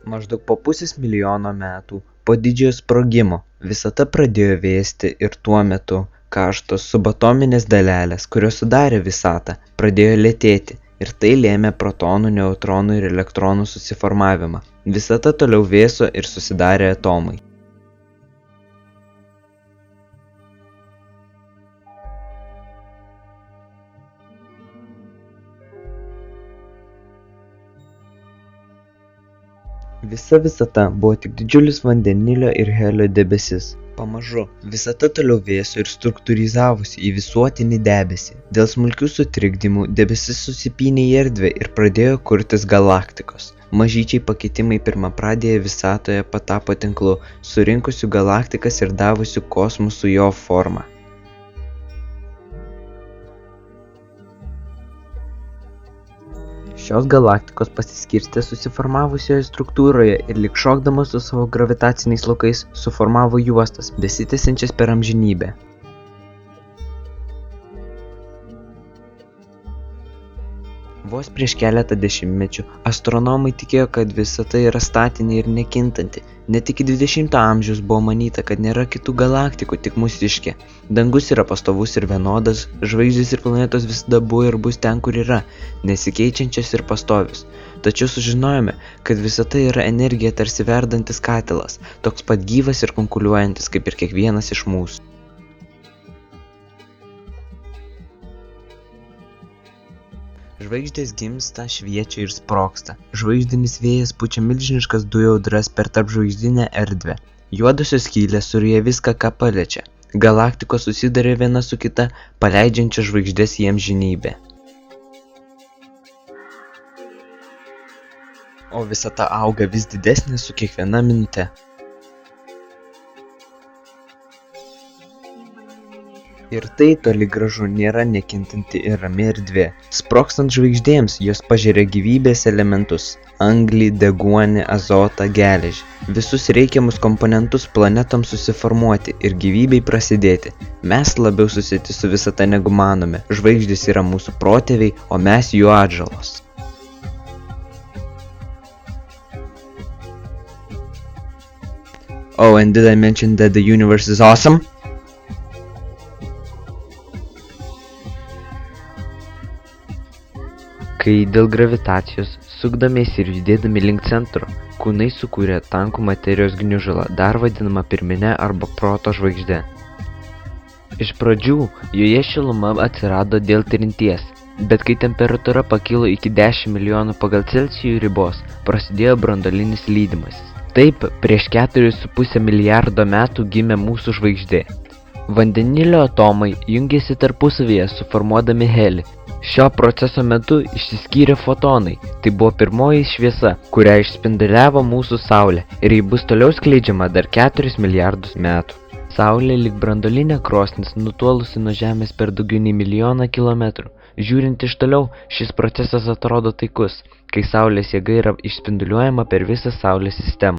Maždaug po pusės milijono metų po didžiojo sprogimo visata pradėjo vėsti ir tuo metu karštos subatominės dalelės, kurios sudarė visatą, pradėjo lėtėti ir tai lėmė protonų, neutronų ir elektronų susiformavimą. Visata toliau vėso ir susidarė atomai. Visa visata buvo tik didžiulis vandenilio ir helio debesis. Pamažu visata toliau vėso ir struktūrizavosi į visuotinį debesį. Dėl smulkių sutrikdymų debesis susipynė į erdvę ir pradėjo kurtis galaktikos. Mažyčiai pakitimai pirmapradėje visatoje patapo tinklu, surinkusiu galaktikas ir davusiu kosmosui jo formą. Šios galaktikos pasiskirstė susiformavusioje struktūroje ir lyg šokdamos su savo gravitaciniais laukais suformavo juostas, besitęsiančias per amžinybę. Vos prieš keletą dešimtmečių astronomai tikėjo, kad visata yra statinė ir nekintanti. Net iki 20 amžiaus buvo manyta, kad nėra kitų galaktikų, tik mūsiškė. Dangus yra pastovus ir vienodas, žvaigždės ir planetos visada buvo ir bus ten, kur yra, nesikeičiančios ir pastovius. Tačiau sužinojome, kad visata yra energija tarsi verdantis katilas, toks pat gyvas ir kunkuliuojantis, kaip ir kiekvienas iš mūsų. Žvaigždės gimsta, šviečia ir sprogsta. Žvaigždinis vėjas pučia milžiniškas dujų audras per tarpžvaigždinę erdvę. Juodosios skylės suryja viską, ką paliečia. Galaktikos susiduria viena su kita, paleidžiančia žvaigždės į amžinybę. O visata auga vis didesnė su kiekviena minute. Ir tai toli gražu nėra nekintanti ir rami erdvė. Sprogstant žvaigždėms, jos pažeria gyvybės elementus – anglį, deguonį, azotą, geležį. Visus reikiamus komponentus planetoms susiformuoti ir gyvybei prasidėti. Mes labiau susieti su visata negu manome. Žvaigždės yra mūsų protėviai, o mes jų atžalos. Oh, and did I mention that the universe is awesome? Kai dėl gravitacijos, sukdamiesi ir judėdami link centro, kūnai sukūrė tankų materijos gniužulą, dar vadinamą pirmine arba proto žvaigžde. Iš pradžių joje šiluma atsirado dėl trinties, bet kai temperatūra pakilo iki 10 milijonų pagal Celsijų ribos, prasidėjo branduolinis lydymasis. Taip, prieš 4,5 milijardo metų gimė mūsų žvaigždė. Vandenilio atomai jungėsi tarpusavyje suformuodami helį. Šio proceso metu išsiskyrė fotonai. Tai buvo pirmoji šviesa, kurią išspinduliavo mūsų Saulė ir ji bus toliau skleidžiama dar 4 milijardus metų. Saulė lyg branduolinė krosnis nutolusi nuo Žemės per daugiau nei milijoną kilometrų. Žiūrint iš toliau, šis procesas atrodo taikus, kai Saulės jėga yra išspinduliuojama per visą Saulės sistemą.